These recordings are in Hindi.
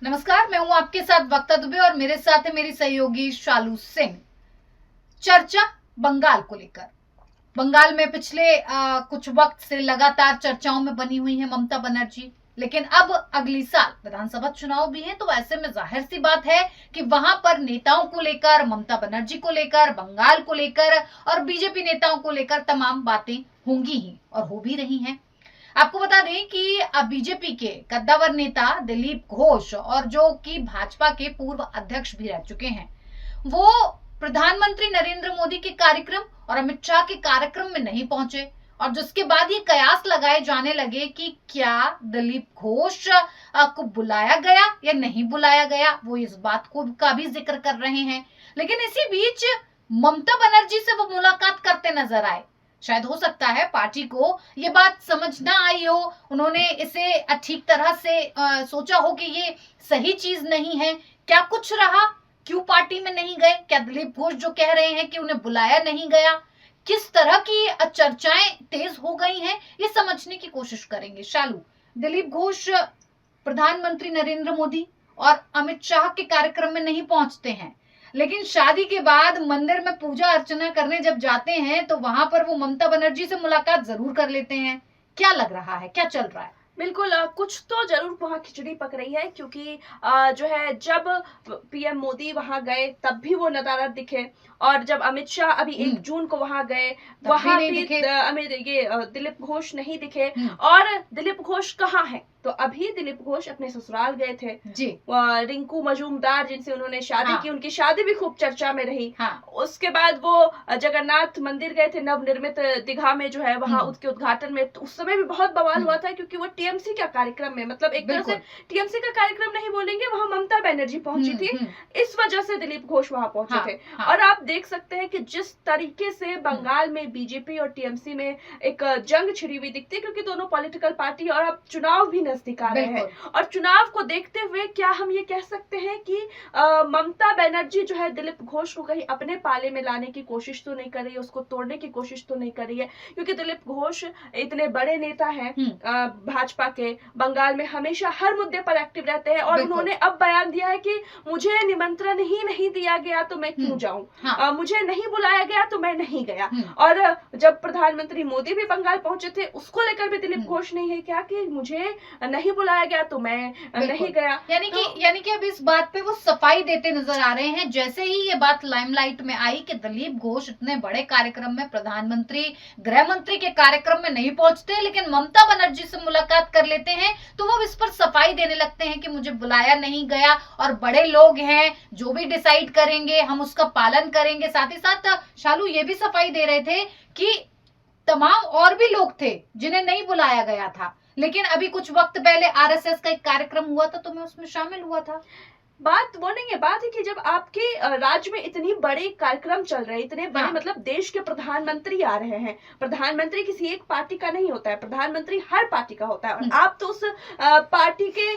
नमस्कार, मैं हूं आपके साथ वक्ता दुबे और मेरे साथ है मेरी सहयोगी शालू सिंह। चर्चा बंगाल को लेकर। बंगाल में पिछले कुछ वक्त से लगातार चर्चाओं में बनी हुई है ममता बनर्जी, लेकिन अब अगली साल विधानसभा चुनाव भी है, तो ऐसे में जाहिर सी बात है कि वहां पर नेताओं को लेकर, ममता बनर्जी को लेकर, बंगाल को लेकर और बीजेपी नेताओं को लेकर तमाम बातें होंगी ही और हो भी रही हैं। आपको बता दें कि बीजेपी के कद्दावर नेता दिलीप घोष और जो कि भाजपा के पूर्व अध्यक्ष भी रह चुके हैं, वो प्रधानमंत्री नरेंद्र मोदी के कार्यक्रम और अमित शाह के कार्यक्रम में नहीं पहुंचे और जिसके बाद ये कयास लगाए जाने लगे कि क्या दिलीप घोष को बुलाया गया या नहीं बुलाया गया। वो इस बात को का भी जिक्र कर रहे हैं, लेकिन इसी बीच ममता बनर्जी से वो मुलाकात करते नजर आए। शायद हो सकता है पार्टी को ये बात समझ ना आई हो, उन्होंने इसे ठीक तरह से सोचा हो कि ये सही चीज नहीं है। क्या कुछ रहा, क्यों पार्टी में नहीं गए? क्या दिलीप घोष जो कह रहे हैं कि उन्हें बुलाया नहीं गया, किस तरह की चर्चाएं तेज हो गई हैं, ये समझने की कोशिश करेंगे। शालू, दिलीप घोष प्रधानमंत्री नरेंद्र मोदी और अमित शाह के कार्यक्रम में नहीं पहुंचते हैं, लेकिन शादी के बाद मंदिर में पूजा अर्चना करने जब जाते हैं तो वहां पर वो ममता बनर्जी से मुलाकात जरूर कर लेते हैं। क्या लग रहा है, क्या चल रहा है? बिल्कुल कुछ तो जरूर वहाँ खिचड़ी पक रही है, क्योंकि जो है जब पीएम मोदी वहां गए तब भी वो नदारद दिखे, और जब अमित शाह अभी 1 जून को वहां गए वहां भी दिलीप घोष नहीं दिखे। और दिलीप घोष कहाँ है? तो अभी दिलीप घोष अपने ससुराल गए थे जी। रिंकू मजूमदार जिनसे उन्होंने शादी की, उनकी शादी भी खूब चर्चा में रही। उसके बाद वो जगन्नाथ मंदिर गए थे, नवनिर्मित दीघा में जो है वहां उसके उद्घाटन में, तो उस समय भी बहुत बवाल हुआ था, क्योंकि वो टीएमसी का कार्यक्रम में, मतलब एक तरह से टीएमसी का कार्यक्रम नहीं बोलेंगे, वहां ममता बनर्जी पहुंची थी, इस वजह से दिलीप घोष वहां पहुंचे थे। और आप देख सकते हैं कि जिस तरीके से बंगाल में बीजेपी और टीएमसी में एक जंग छिड़ी हुई दिखती है, क्योंकि दोनों पॉलिटिकल पार्टी, और अब चुनाव भी नजदीक आ रहे हैं, और चुनाव को देखते हुए क्या हम ये कह सकते हैं कि ममता बनर्जी जो है दिलीप घोष को कहीं अपने पाले में लाने की कोशिश तो नहीं कर रही है, उसको तोड़ने की कोशिश तो नहीं कर रही है, क्योंकि दिलीप घोष इतने बड़े नेता हैं भाजपा के, बंगाल में हमेशा हर मुद्दे पर एक्टिव रहते हैं, और उन्होंने अब बयान दिया है कि मुझे निमंत्रण ही नहीं दिया गया तो मैं क्यों जाऊं, मुझे नहीं बुलाया गया तो मैं नहीं गया। और जब प्रधानमंत्री मोदी भी बंगाल पहुंचे थे, उसको लेकर भी दिलीप घोष नहीं है क्या कि मुझे नहीं बुलाया गया तो मैं नहीं गया। यानी कि अब इस बात पे वो सफाई देते नजर आ रहे हैं। जैसे ही ये बात लाइमलाइट में आई कि दिलीप घोष इतने बड़े कार्यक्रम में, प्रधानमंत्री गृह मंत्री के कार्यक्रम में नहीं पहुंचते, लेकिन ममता बनर्जी से मुलाकात कर लेते हैं, तो वो इस पर सफाई देने लगते हैं कि मुझे बुलाया नहीं गया और बड़े लोग हैं, जो भी डिसाइड करेंगे हम उसका पालन करेंगे। साथ ही साथ शालू ये भी सफाई दे रहे थे कि तमाम और भी लोग थे जिन्हें नहीं बुलाया गया था, लेकिन अभी कुछ वक्त पहले आरएसएस का एक कार्यक्रम हुआ था तो मैं उसमें शामिल हुआ था। बात वो नहीं है, बात है कि जब आपके राज्य में इतनी बड़े कार्यक्रम चल रहे हैं, इतने बड़े मतलब देश के प्रधानमंत्री आ रहे हैं, प्रधानमंत्री किसी एक पार्टी का नहीं होता है, प्रधानमंत्री हर पार्टी का होता है, और आप तो उस पार्टी के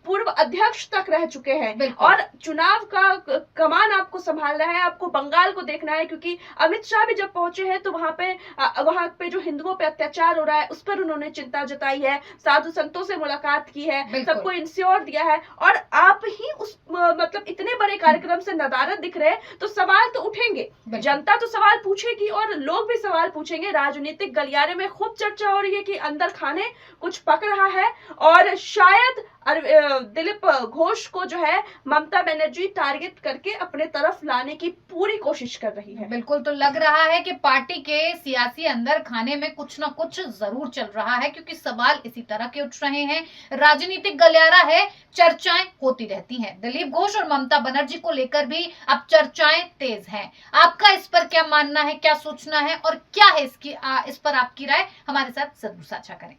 पूर्व अध्यक्ष तक रह चुके हैं, और चुनाव का कमान आपको संभालना है, आपको बंगाल को देखना है, क्योंकि अमित शाह भी जब पहुंचे हैं तो वहां पे जो हिंदुओं पे अत्याचार हो रहा है उस पर उन्होंने चिंता जताई है, साधु संतों से मुलाकात की है, सबको इंश्योर दिया है, और आप ही मतलब इतने बड़े कार्यक्रम से नदारद दिख रहे हैं, तो सवाल तो उठेंगे, जनता तो सवाल पूछेगी और लोग भी सवाल पूछेंगे। राजनीतिक गलियारे में खूब चर्चा हो रही है कि अंदर खाने कुछ पक रहा है, और शायद दिलीप घोष को जो है ममता बनर्जी टारगेट करके अपने तरफ लाने की पूरी कोशिश कर रही है। बिल्कुल, तो लग रहा है कि पार्टी के सियासी अंदर खाने में कुछ ना कुछ जरूर चल रहा है, क्योंकि सवाल इसी तरह के उठ रहे हैं। राजनीतिक गलियारा है, चर्चाएं होती रहती हैं। दिलीप घोष और ममता बनर्जी को लेकर भी अब चर्चाएं तेज हैं। आपका इस पर क्या मानना है, क्या सोचना है और क्या है इस पर आपकी राय? हमारे साथ जरूर साझा करें।